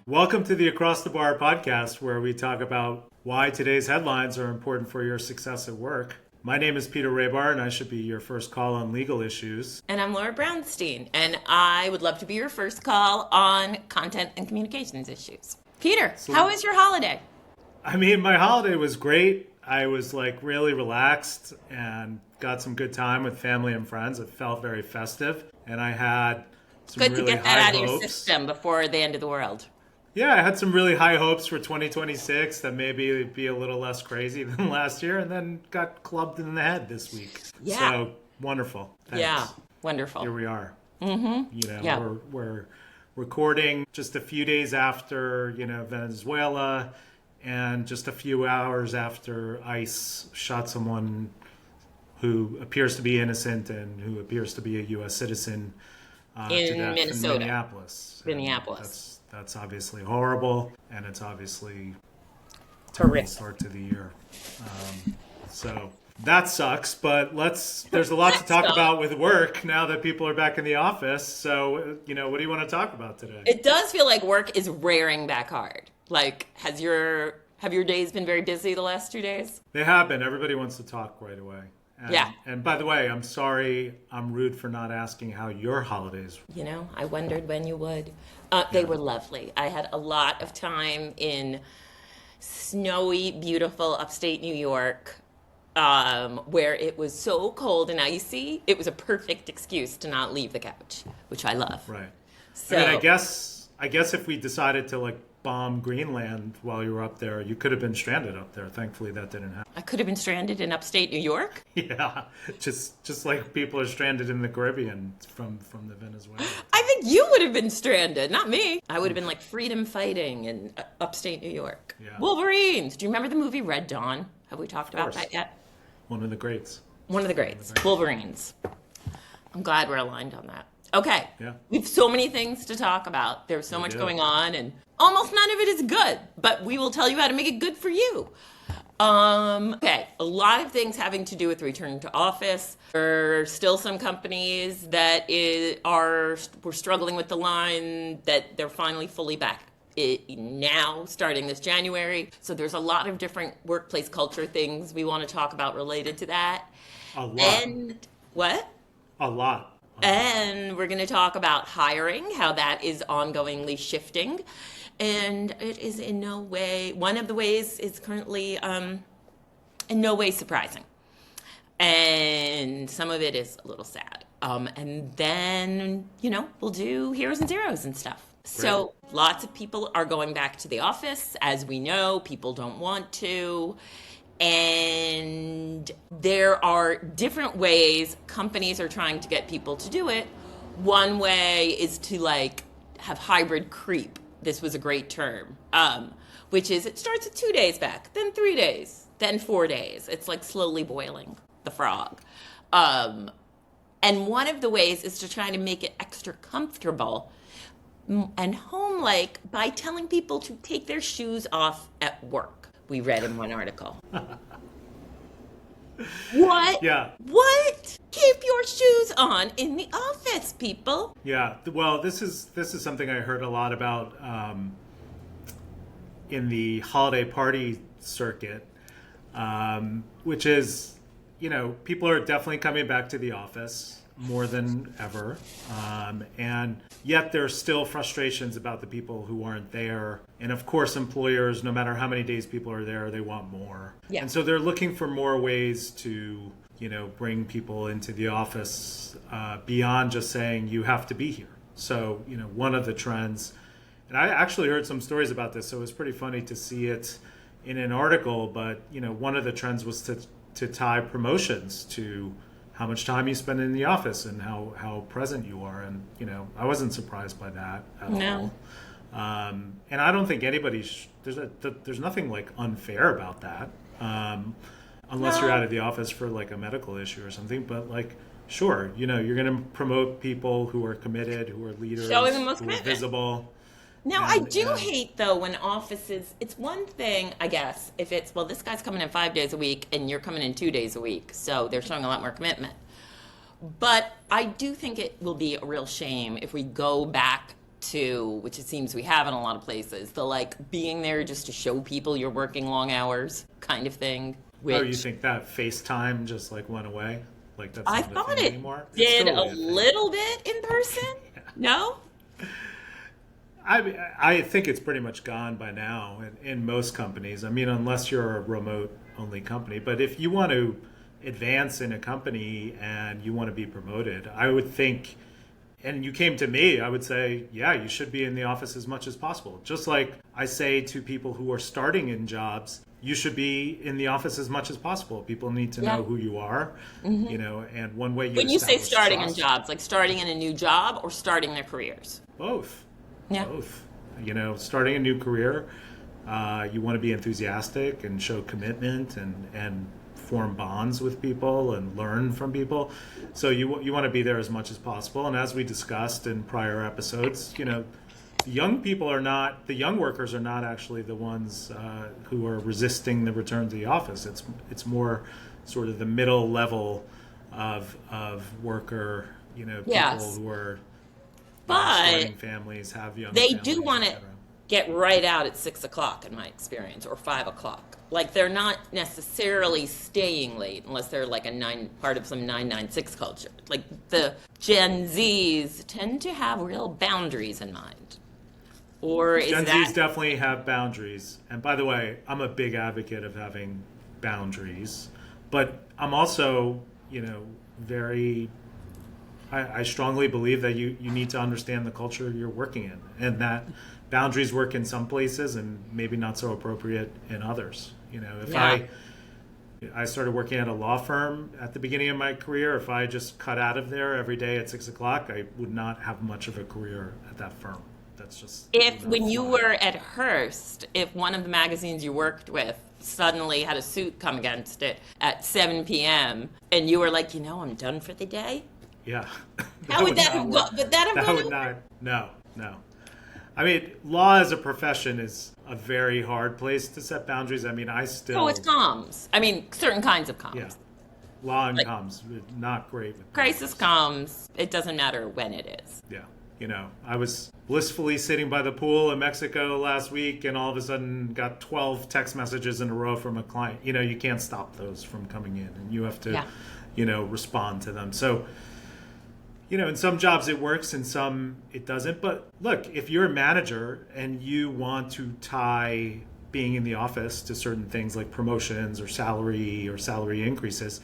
Welcome to the Across the Bar podcast, where we talk about why today's headlines are important for your success at work. My name is Peter Rahbar, and I should be your first call on legal issues. And I'm Laura Brounstein, and I would love to be your first call on content and communications issues. Peter, how was your holiday? My holiday was great. I was really relaxed and got some good time with family and friends. It felt very festive, and I had some Good really to get that high out of your hopes. system before the end of the world. Yeah, I had some really high hopes for 2026 that maybe it'd be a little less crazy than last year, and then got clubbed in the head this week. Yeah. So wonderful. Thanks. Yeah, wonderful. Here we are. Yeah. We're recording just a few days after, Venezuela, and just a few hours after ICE shot someone who appears to be innocent and who appears to be a U.S. citizen to death Minnesota. in Minneapolis. That's obviously horrible, and it's obviously a terrible start to the year. So that sucks, but there's a lot to talk about with work now that people are back in the office. So, what do you want to talk about today? It does feel like work is rearing back hard. Have your days been very busy the last 2 days? They have been. Everybody wants to talk right away. Yeah. And by the way, I'm sorry, I'm rude for not asking how your holidays were. I wondered when you would. They were lovely. I had a lot of time in snowy, beautiful upstate New York, where it was so cold and icy. It was a perfect excuse to not leave the couch, which I love. Right. So, I guess if we decided to bomb Greenland while you were up there, you could have been stranded up there. Thankfully, that didn't happen. I could have been stranded in upstate New York? Yeah, just like people are stranded in the Caribbean from the Venezuela. I think you would have been stranded, not me. I would have been freedom fighting in upstate New York. Yeah. Wolverines. Do you remember the movie Red Dawn? Have we talked about that yet? One of the greats. Wolverines. I'm glad we're aligned on that. Okay. Yeah. We have so many things to talk about. There's so much going on, and almost none of it is good, but we will tell you how to make it good for you. Okay, a lot of things having to do with return to office. There are still some companies that we're struggling with the line that they're finally fully back now, starting this January. So there's a lot of different workplace culture things we want to talk about related to that. A lot. And what? A lot. And we're going to talk about hiring, how that is ongoingly shifting. And it is in no way, one of the ways is currently in no way surprising. And some of it is a little sad. And then, we'll do heroes and zeros and stuff. So lots of people are going back to the office. As we know, people don't want to. And there are different ways companies are trying to get people to do it. One way is to have hybrid creep. This was a great term, which is it starts at 2 days back, then 3 days, then 4 days. It's slowly boiling the frog. And one of the ways is to try to make it extra comfortable and home-like by telling people to take their shoes off at work. We read in one article. What? Yeah. What? Keep your shoes on in the office, people. Yeah. Well, this is something I heard a lot about in the holiday party circuit, which is, people are definitely coming back to the office more than ever. And yet there's still frustrations about the people who aren't there. And of course, employers, no matter how many days people are there, they want more. Yeah. And so they're looking for more ways to, bring people into the office beyond just saying you have to be here. So, one of the trends, and I actually heard some stories about this, so it was pretty funny to see it in an article, but, one of the trends was to tie promotions to how much time you spend in the office and how present you are. And, I wasn't surprised by that at all. And I don't think there's nothing unfair about that. Unless you're out of the office for a medical issue or something, but sure, you're going to promote people who are committed, who are leaders, Showing the most who are commitment. visible. Now, I do hate, though, when offices, it's one thing, I guess, if it's, this guy's coming in 5 days a week and you're coming in 2 days a week, so they're showing a lot more commitment. But I do think it will be a real shame if we go back to, which it seems we have in a lot of places, the like being there just to show people you're working long hours kind of thing. Oh, you think that FaceTime just like went away? Like that's I not a thought thing it anymore? It's did totally a a thing. little bit in person. Yeah. No? I think it's pretty much gone by now in most companies. I mean, unless you're a remote only company. But if you want to advance in a company and you want to be promoted, I would think, and you came to me, I would say, yeah, you should be in the office as much as possible. Just like I say to people who are starting in jobs, you should be in the office as much as possible. People need to know who you are, and one way When you say establish starting in trust- jobs, like starting in a new job or starting their careers? Both. Yeah. Both. Starting a new career, you want to be enthusiastic and show commitment and form bonds with people and learn from people. So you want to be there as much as possible. And as we discussed in prior episodes, the young workers are not actually the ones who are resisting the return to the office. It's more sort of the middle level of worker, people who are starting families, have young they families, do want to etc. get right out at 6:00 in my experience, or 5:00. Like they're not necessarily staying late unless they're like part of some 996 culture. Like the Gen Zs tend to have real boundaries in mind. Or is Gen that Zs definitely have boundaries. And by the way, I'm a big advocate of having boundaries. But I'm also, very... I strongly believe that you need to understand the culture you're working in, and that boundaries work in some places and maybe not so appropriate in others. If I started working at a law firm at the beginning of my career, if I just cut out of there every day at 6:00, I would not have much of a career at that firm. That's just when you were at Hearst, if one of the magazines you worked with suddenly had a suit come against it at 7 p.m. and you were like, I'm done for the day? Yeah. How would that have gone? Would that have That gone would over? not. No. I mean, law as a profession is a very hard place to set boundaries. I mean, So it's comms. I mean, certain kinds of comms. Yeah. Law and comms, not great with Crisis comms, it doesn't matter when it is. Yeah. I was blissfully sitting by the pool in Mexico last week and all of a sudden got 12 text messages in a row from a client. You can't stop those from coming in, and you have to, respond to them. So, in some jobs it works, in some it doesn't. But look, if you're a manager and you want to tie being in the office to certain things like promotions or salary increases,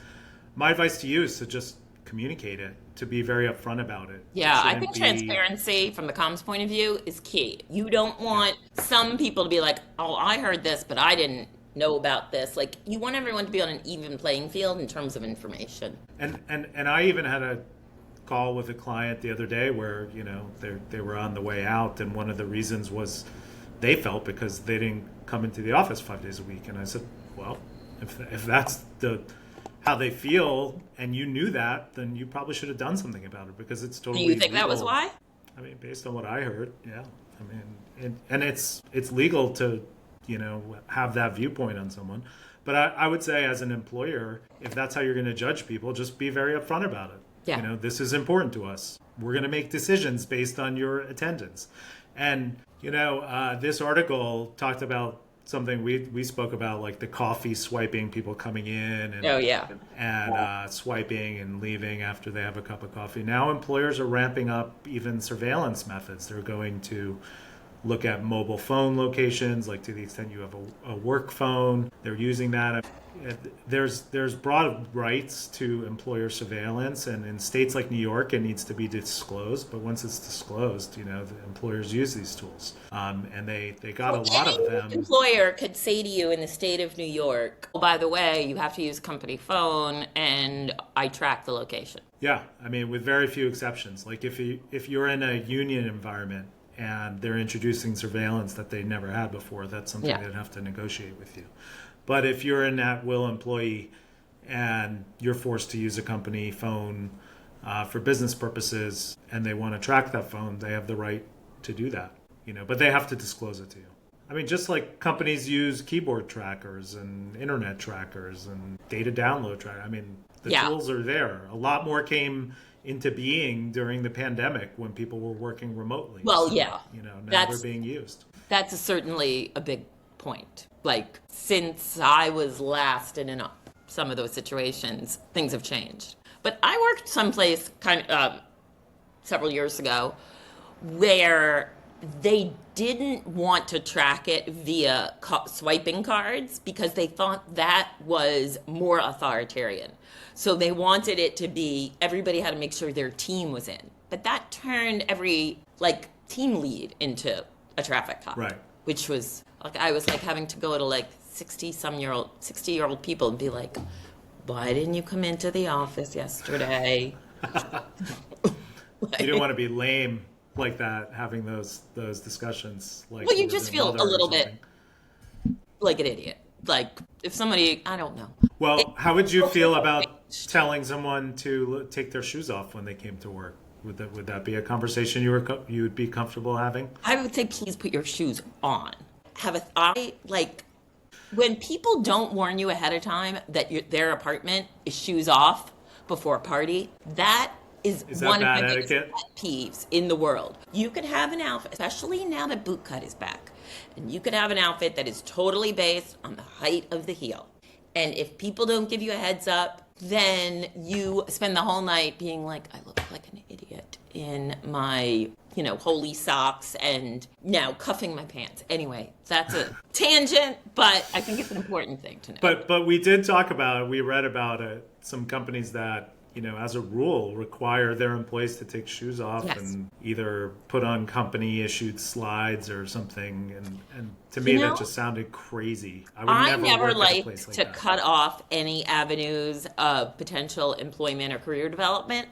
my advice to you is to just communicate it, to be very upfront about it. Yeah, I think transparency from the comms point of view is key. You don't want some people to be like, oh, I heard this, but I didn't know about this. Like, you want everyone to be on an even playing field in terms of information. And I even had a call with a client the other day where, they were on the way out, and one of the reasons was they felt because they didn't come into the office 5 days a week. And I said, well, if that's how they feel, and you knew that, then you probably should have done something about it, because it's totally Do you think legal. that was why? I mean, based on what I heard, yeah. I mean, and it's legal to, have that viewpoint on someone. But I would say, as an employer, if that's how you're going to judge people, just be very upfront about it. Yeah. This is important to us. We're going to make decisions based on your attendance. And, this article talked about something we spoke about, like the coffee swiping, people coming in and swiping and leaving after they have a cup of coffee. Now employers are ramping up even surveillance methods. They're going to look at mobile phone locations, like to the extent you have a work phone, they're using that. There's broad rights to employer surveillance, and in states like New York, it needs to be disclosed. But once it's disclosed, the employers use these tools, and they got a lot of them. Any employer could say to you in the state of New York, oh, by the way, you have to use company phone, and I track the location. Yeah, I mean, with very few exceptions. Like if you're in a union environment and they're introducing surveillance that they never had before, that's something they'd have to negotiate with you. But if you're an at-will employee and you're forced to use a company phone for business purposes, and they want to track that phone, they have the right to do that. But they have to disclose it to you. I mean, just like companies use keyboard trackers and internet trackers and data download tracker. I mean, the tools are there. A lot more came into being during the pandemic when people were working remotely. Well, so, yeah. Now they're being used. That's certainly a big point. Like, since I was last in some of those situations, things have changed. But I worked someplace several years ago where they didn't want to track it via swiping cards because they thought that was more authoritarian. So they wanted it to be everybody had to make sure their team was in. But that turned every team lead into a traffic cop. Right. Which was I was having to go to 60-year-old people and be like, why didn't you come into the office yesterday? You don't want to be lame like that, having those discussions. Well, you just feel a little bit like an idiot. Like, if somebody, I don't know. Well, how would you feel about telling someone to take their shoes off when they came to work? Would that be a conversation you would be comfortable having? I would say, please put your shoes on. When people don't warn you ahead of time that their apartment is shoes off before a party, that is one of my biggest pet peeves in the world. You could have an outfit, especially now that bootcut is back, and you could have an outfit that is totally based on the height of the heel. And if people don't give you a heads up, then you spend the whole night being like, I look like an idiot in my, holy socks and now cuffing my pants. Anyway, that's a tangent, but I think it's an important thing to know. But we did talk about, we read about some companies that, as a rule, require their employees to take shoes off and either put on company-issued slides or something. And to me, that just sounded crazy. I never liked to cut off any avenues of potential employment or career development.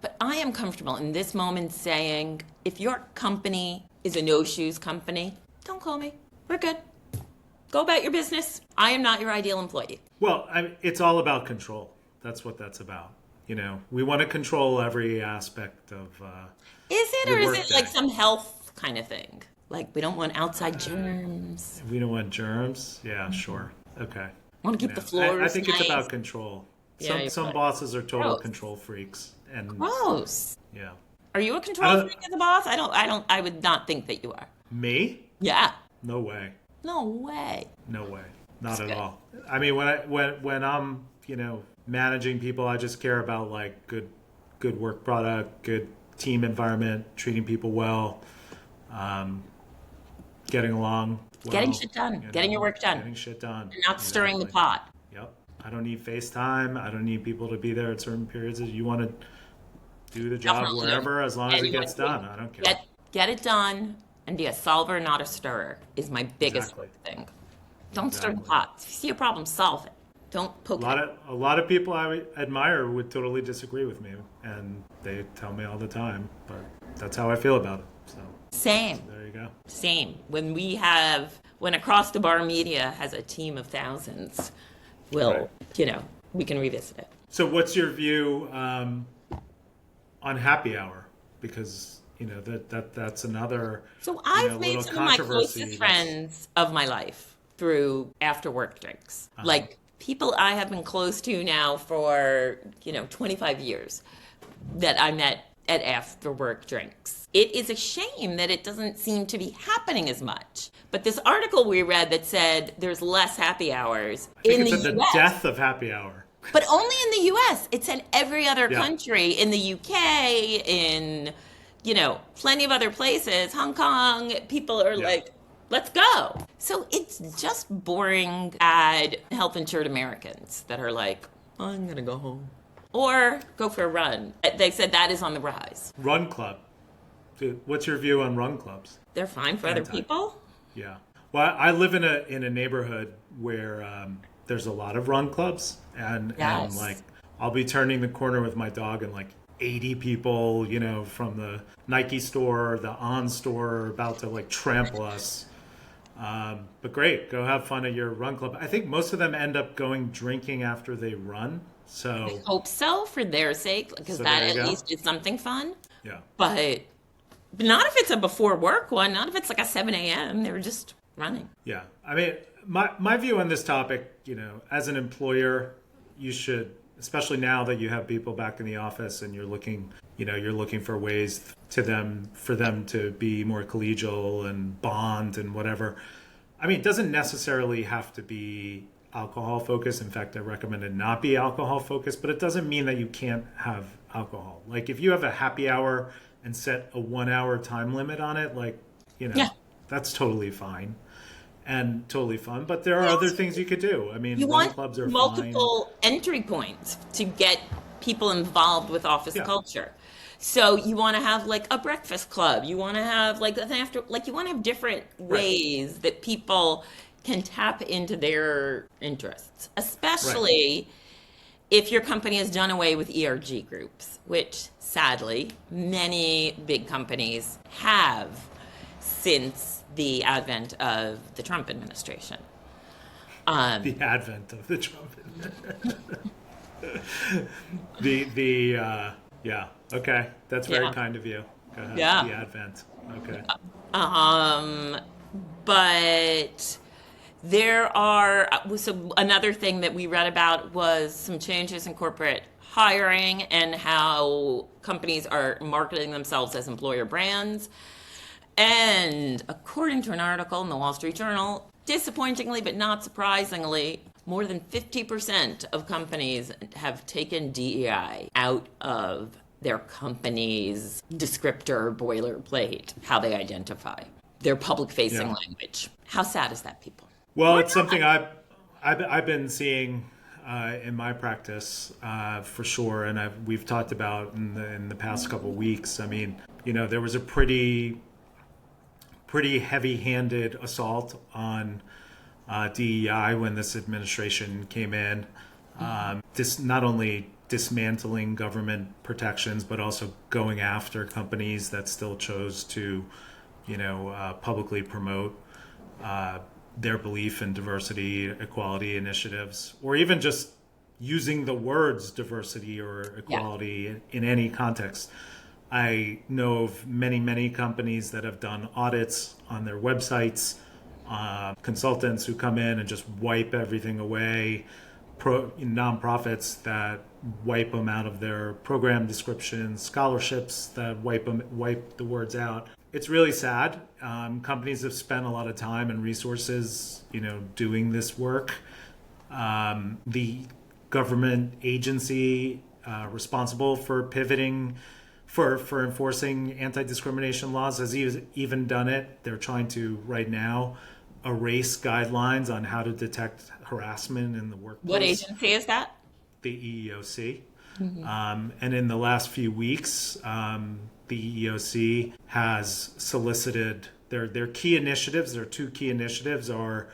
But I am comfortable in this moment saying, if your company is a no-shoes company, don't call me. We're good. Go about your business. I am not your ideal employee. Well, it's all about control. That's what that's about. We want to control every aspect of Is it, or is it some health kind of thing? We don't want outside germs. We don't want germs? Yeah, sure. Okay. Want to keep the floors I think nice. It's about control. Some bosses are total control freaks. And gross. Yeah. Are you a control freak as a boss? I would not think that you are. Me? Yeah. No way. No way. No way. Not at all. I mean, when I'm, managing people, I just care about good work product, good team environment, treating people well, getting along well, getting shit done, getting your work done, getting shit done, and not stirring the pot. Yep. I don't need FaceTime. I don't need people to be there at certain periods. You want to do the job wherever, as long as it gets done. I don't care. Get it done and be a solver, not a stirrer, is my biggest thing. Don't stir the pot. If you see a problem, solve it. Don't poke it. A lot of people I admire would totally disagree with me, and they tell me all the time, but that's how I feel about it. So Same. So there you go. Same. When Across the Bar Media has a team of thousands, we can revisit it. So what's your view on happy hour? Because that's another. So I've made some of my closest friends of my life through after work drinks. People I have been close to now for 25 years that I met at after work drinks. It is a shame that it doesn't seem to be happening as much. But this article we read that said there's less happy hours in the US. The death of happy hour. But only in the US. It said every other country, in the UK, in plenty of other places, Hong Kong, people are let's go. So it's just boring, bad, health-insured Americans that are I'm going to go home. Or go for a run. They said that is on the rise. Run club. Dude, what's your view on run clubs? They're fine for other people? Yeah. Well, I live in a neighborhood where there's a lot of run clubs. And I'll be turning the corner with my dog and 80 people, from the Nike store, the On store, are about to trample us. But great, go have fun at your run club. I think most of them end up going drinking after they run. So I hope so, for their sake, because that at least is something fun. Yeah. But not if it's a before work one, not if it's a 7 a.m. They're just running. Yeah. I mean, my view on this topic, as an employer, you should, especially now that you have people back in the office and you're looking for ways for them to be more collegial and bond and whatever. I mean, it doesn't necessarily have to be alcohol focused. In fact, I recommend it not be alcohol focused, but it doesn't mean that you can't have alcohol. Like if you have a happy hour and set a 1 hour time limit on it, Yeah. that's totally fine and totally fun. But there are other things you could do. I mean, You run want clubs are fine. multiple entry points to get people involved with office Yeah. culture. So you want to have like a breakfast club. You want to have like you want to have different ways that people can tap into their interests, especially if your company has done away with ERG groups, which sadly many big companies have since the advent of the Trump administration. The advent of the Trump. Yeah. Okay. That's very kind of you. Go ahead. Yeah. The advent. Okay. But there are, so another thing that we read about was some changes in corporate hiring and how companies are marketing themselves as employer brands. And according to an article in the Wall Street Journal, disappointingly but not surprisingly, more than 50% of companies have taken DEI out of their company's descriptor boilerplate, how they identify their public-facing language. How sad is that, people? Well, it's something I've been seeing in my practice for sure, and we've talked about in the past couple of weeks. I mean, there was a pretty heavy-handed assault on DEI when this administration came in. This not only dismantling government protections, but also going after companies that still chose to, publicly promote their belief in diversity, equality initiatives, or even just using the words diversity or equality in any context. I know of many, many companies that have done audits on their websites, consultants who come in and just wipe everything away, nonprofits that wipe them out of their program descriptions, scholarships that wipe the words out. It's really sad. Companies have spent a lot of time and resources, doing this work. The government agency responsible for pivoting, for enforcing anti-discrimination laws has even done it. They're trying to, right now, erase guidelines on how to detect harassment in the workplace. What agency is that? The EEOC. And in the last few weeks, the EEOC has solicited their key initiatives. Their two key initiatives are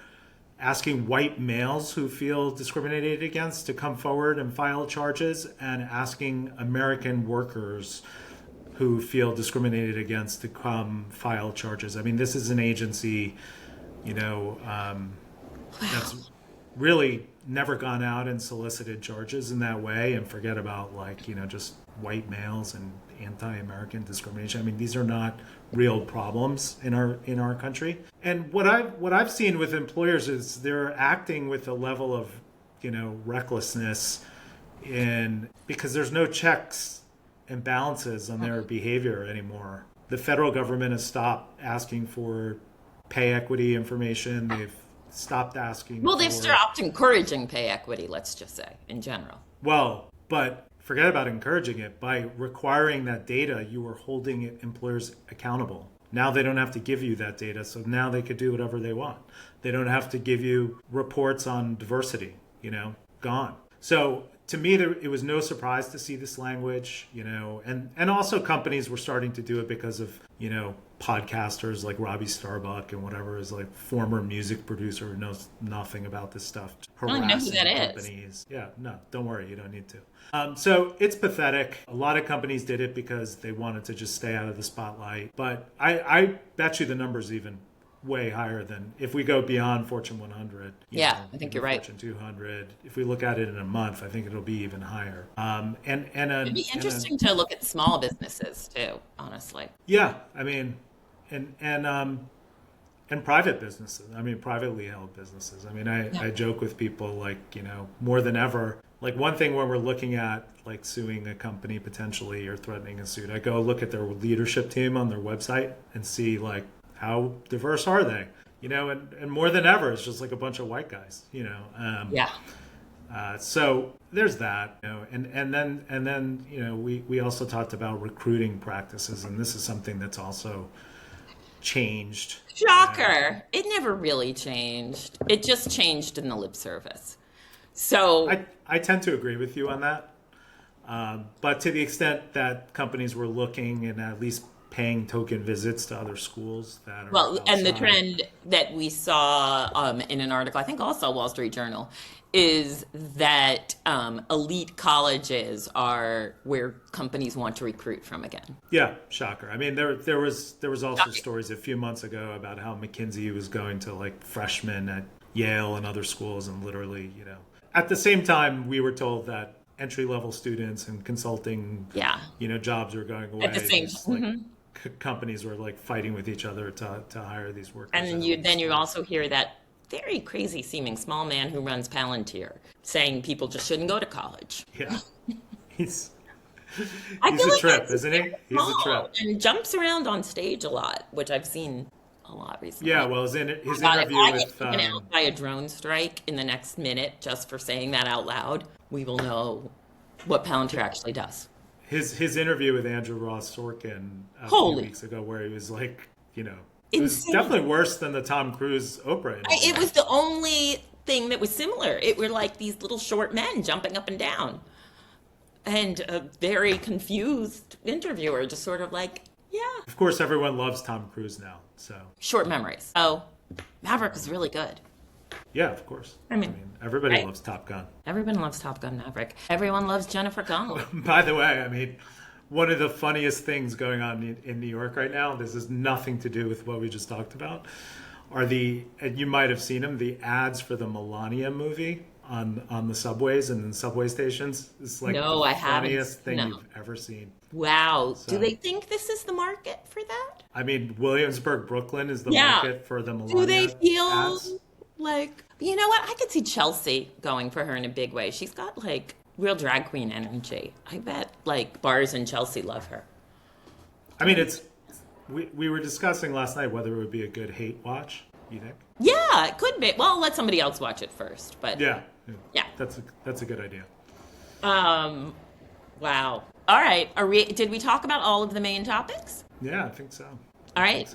asking white males who feel discriminated against to come forward and file charges, and asking American workers who feel discriminated against to come file charges. I mean, this is an agency, that's really never gone out and solicited charges in that way, and forget about just white males and anti-American discrimination. I mean, these are not real problems in our country. And what I've seen with employers is they're acting with a level of, recklessness because there's no checks and balances on their behavior anymore. The federal government has stopped asking for pay equity information. They've stopped asking. Well, they've stopped encouraging pay equity, let's just say, in general. Well, but forget about encouraging it. By requiring that data, you are holding employers accountable. Now they don't have to give you that data, so now they could do whatever they want. They don't have to give you reports on diversity, gone. So to me, it was no surprise to see this language, and also companies were starting to do it because of, podcasters like Robbie Starbuck and whatever is like former music producer who knows nothing about this stuff. I don't know who that companies. is. Yeah, no, don't worry, you don't need to. So it's pathetic. A lot of companies did it because they wanted to just stay out of the spotlight. But I bet you the number's even way higher than if we go beyond Fortune 100. I think you're right. Fortune 200. If we look at it in a month, I think it'll be even higher. It'd be interesting to look at small businesses too, honestly. Yeah, I mean, And private businesses. I mean, privately held businesses. I mean, I joke with people like, more than ever. Like one thing when we're looking at like suing a company potentially or threatening a suit, I go look at their leadership team on their website and see like how diverse are they? And more than ever, it's just like a bunch of white guys, Yeah. So there's that, and then we also talked about recruiting practices, and this is something that's also changed. Shocker. It never really changed. It just changed in the lip service. So I tend to agree with you on that. But to the extent that companies were looking and at least paying token visits to other schools that are and the outside. trend that we saw in an article, I think also Wall Street Journal, is that elite colleges are where companies want to recruit from again. Yeah, shocker. I mean, there was also stories a few months ago about how McKinsey was going to like freshmen at Yale and other schools, and literally, at the same time, we were told that entry-level students and consulting, jobs were going away. At the same time. Companies were like fighting with each other to hire these workers. And you also hear that very crazy seeming small man who runs Palantir saying people just shouldn't go to college. Yeah. He's a trip, isn't he? He's a trip. And jumps around on stage a lot, which I've seen a lot recently. Yeah, well, his interview if I with... get taken out by a drone strike in the next minute just for saying that out loud, we will know what Palantir actually does. His interview with Andrew Ross Sorkin a few weeks ago, where he was like, it was definitely worse than the Tom Cruise Oprah interview. It was the only thing that was similar. It were like these little short men jumping up and down. And a very confused interviewer just sort of like, yeah. Of course, everyone loves Tom Cruise now, so. Short memories. Oh, Maverick was really good. Yeah, of course. I mean everybody loves Top Gun. Everyone loves Top Gun Maverick. Everyone loves Jennifer Connelly. By the way, I mean, one of the funniest things going on in New York right now, this has nothing to do with what we just talked about, are and you might have seen them, the ads for the Melania movie on the subways and in subway stations. It's like the funniest thing you've ever seen. Wow. So, do they think this is the market for that? I mean, Williamsburg, Brooklyn is the market for the Melania Do they feel ads. Like, you know what? I could see Chelsea going for her in a big way. She's got like real drag queen energy. I bet like bars in Chelsea love her. I mean, we were discussing last night whether it would be a good hate watch, you think? Yeah, it could be. Well, let somebody else watch it first, but yeah. That's a good idea. Wow. All right. Did we talk about all of the main topics? Yeah, I think so. All right.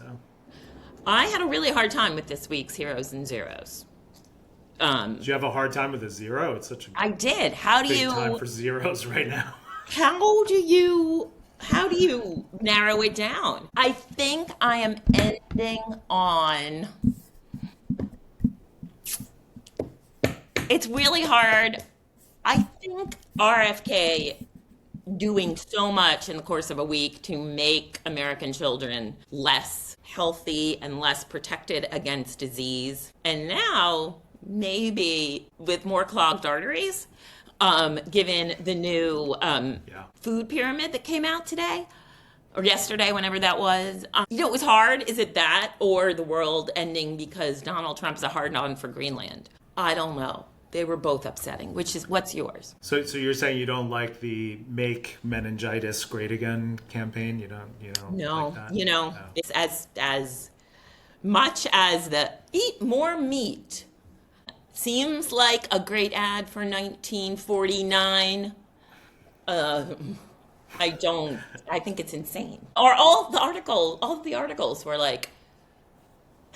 I had a really hard time with this week's Heroes and Zeros. Did you have a hard time with a zero? It's such a I did. How do you time for zeros right now? How do you narrow it down? I think I am ending on. It's really hard. I think RFK doing so much in the course of a week to make American children less healthy and less protected against disease. And now, maybe with more clogged arteries, given the new food pyramid that came out today or yesterday, whenever that was. It was hard. Is it that or the world ending because Donald Trump's a hard-on for Greenland? I don't know. They were both upsetting. What's yours? So you're saying you don't like the "Make Meningitis Great Again" campaign? You don't. No, like that? No. It's as much as the eat more meat seems like a great ad for 1949. I think it's insane. Or all of the articles were like,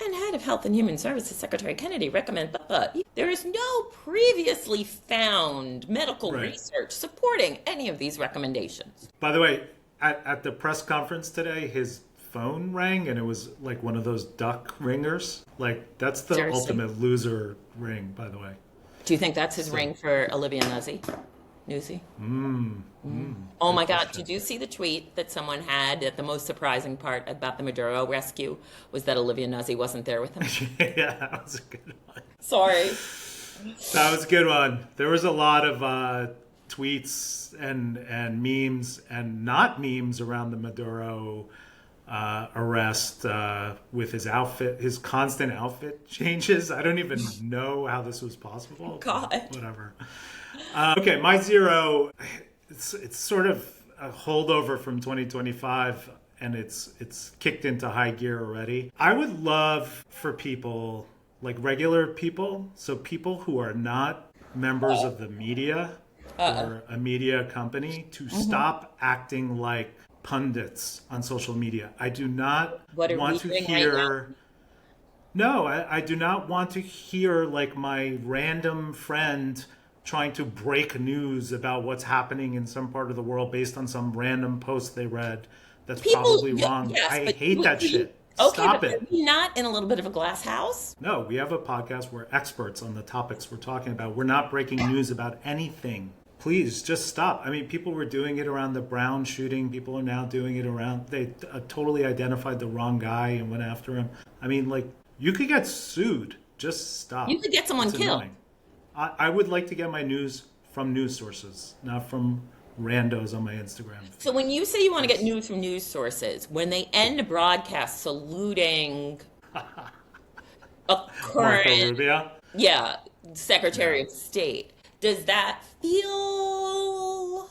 and Head of Health and Human Services Secretary Kennedy recommends, but there is no previously found medical research supporting any of these recommendations. By the way, at the press conference today, his phone rang, and it was like one of those duck ringers. Like, that's the ultimate loser ring, by the way. Do you think that's his ring for Olivia Nuzzi? Oh my God, did you see the tweet that someone had that the most surprising part about the Maduro rescue was that Olivia Nuzzi wasn't there with him? Yeah, that was a good one. Sorry. That was a good one. There was a lot of tweets and memes and not memes around the Maduro arrest with his outfit, his constant outfit changes. I don't even know how this was possible. God. Whatever. Okay, my zero, it's sort of a holdover from 2025, and it's kicked into high gear already. I would love for people, like regular people, so people who are not members of the media or a media company, to stop acting like pundits on social media. I do not want to hear... No, I do not want to hear like my random friend trying to break news about what's happening in some part of the world based on some random post they read that's probably wrong. Yes, I hate that shit. Okay, Stop but it. are we not in a little bit of a glass house? No, we have a podcast where experts on the topics we're talking about. We're not breaking news about anything. Please, just stop. I mean, people were doing it around the Brown shooting. People are now doing it around... They totally identified the wrong guy and went after him. I mean, like, you could get sued. Just stop. You could get someone killed. Annoying. I would like to get my news from news sources, not from randos on my Instagram. So when you say you want to get news from news sources, when they end a broadcast saluting a Marco current Rubio? Secretary of State, does that feel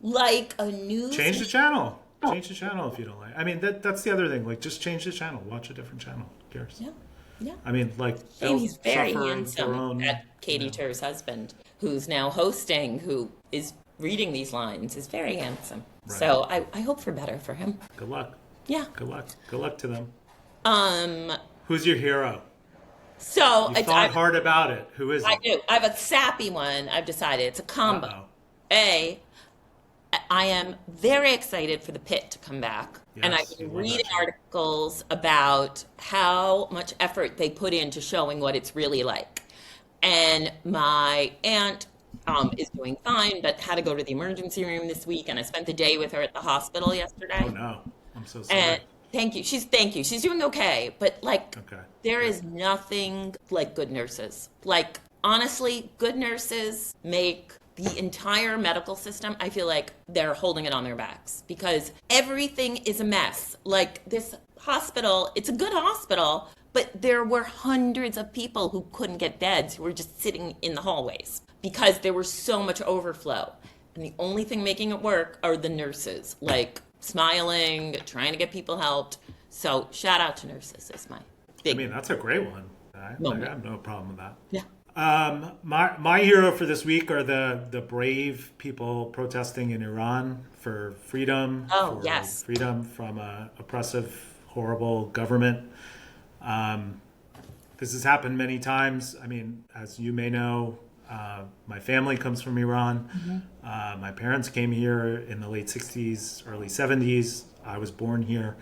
like a news? Change the channel. Change the channel if you don't like. I mean, that's the other thing. Like, just change the channel. Watch a different channel. Who cares? Yeah. I mean, like, He's very suffer handsome. their own, Katie Tur's husband, who's now hosting, who is reading these lines, is very handsome. Right. So I hope for better for him. Good luck. Yeah. Good luck. Good luck to them. Um. Who's your hero? So You thought hard about it. Who is it? I do. I have a sappy one. I've decided it's a combo. Uh-oh. I am very excited for the pit to come back. Yes, And I've been you love reading that show. articles about how much effort they put into showing what it's really like. And my aunt is doing fine, but had to go to the emergency room this week. And I spent the day with her at the hospital yesterday. Oh, no. I'm so sorry. And thank you. She's doing okay. But Okay. there is nothing like good nurses. Like, honestly, good nurses make the entire medical system, I feel like they're holding it on their backs because everything is a mess. Like, this hospital, it's a good hospital, but there were hundreds of people who couldn't get beds, who were just sitting in the hallways because there was so much overflow. And the only thing making it work are the nurses, like smiling, trying to get people helped. So shout out to nurses is my big... I mean, that's a great one. I moment. have no problem with that. Yeah. My hero for this week are the brave people protesting in Iran for freedom. Oh, for yes. freedom from a oppressive, horrible government. This has happened many times. I mean, as you may know, my family comes from Iran. Mm-hmm. My parents came here in the late 60s, early 70s. I was born here.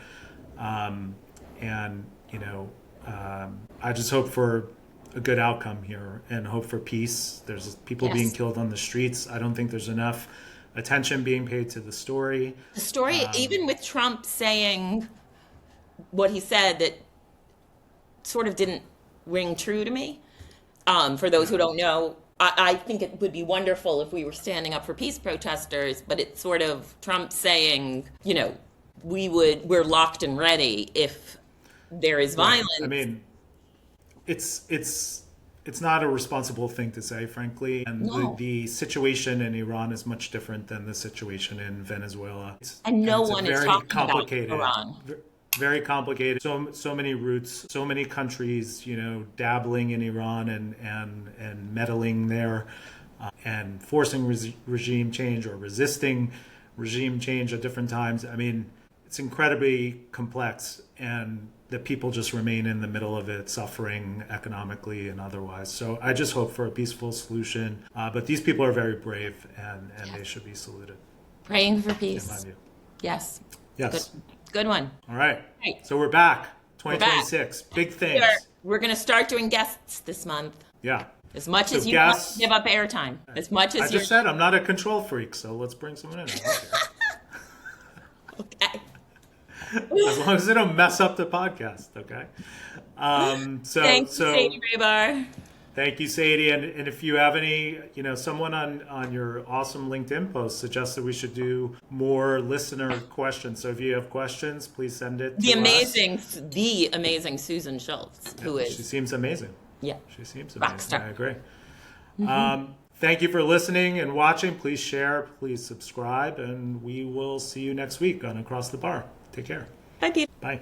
And, you know, I just hope for a good outcome here and hope for peace. There's people being killed on the streets. I don't think there's enough attention being paid to the story. The story, even with Trump saying what he said, that sort of didn't ring true to me. For those who don't know, I think it would be wonderful if we were standing up for peace protesters, but it's sort of Trump saying, you know, we're locked and ready if there is violence. I mean, it's not a responsible thing to say, frankly. And No. the situation in Iran is much different than the situation in Venezuela. And no it's one is very talking complicated, about Iran. Very complicated. So many roots, so many countries, you know, dabbling in Iran and meddling there, and forcing regime change or resisting regime change at different times. I mean, it's incredibly complex, and the people just remain in the middle of it, suffering economically and otherwise. So I just hope for a peaceful solution. But these people are very brave, and they should be saluted, Praying for in my peace. view. Yes. Yes. Good one. All right. Right. So we're back. 2026. Big things. We're going to start doing guests this month. Yeah. As much So as you want guests- to give up airtime. As much as I just said I'm not a control freak, so let's bring someone in. I don't care. Okay. As long as they don't mess up the podcast, okay? Thanks, Sadie Rahbar. Thank you, Sadie. And if you have any, someone on your awesome LinkedIn post suggested we should do more listener questions. So if you have questions, please send it to us. The amazing Susan Schultz, who is. She seems amazing. Yeah. She seems amazing. Rockstar. I agree. Thank you for listening and watching. Please share, please subscribe, and we will see you next week on Across the Bar. Take care. Bye, Pete. Bye.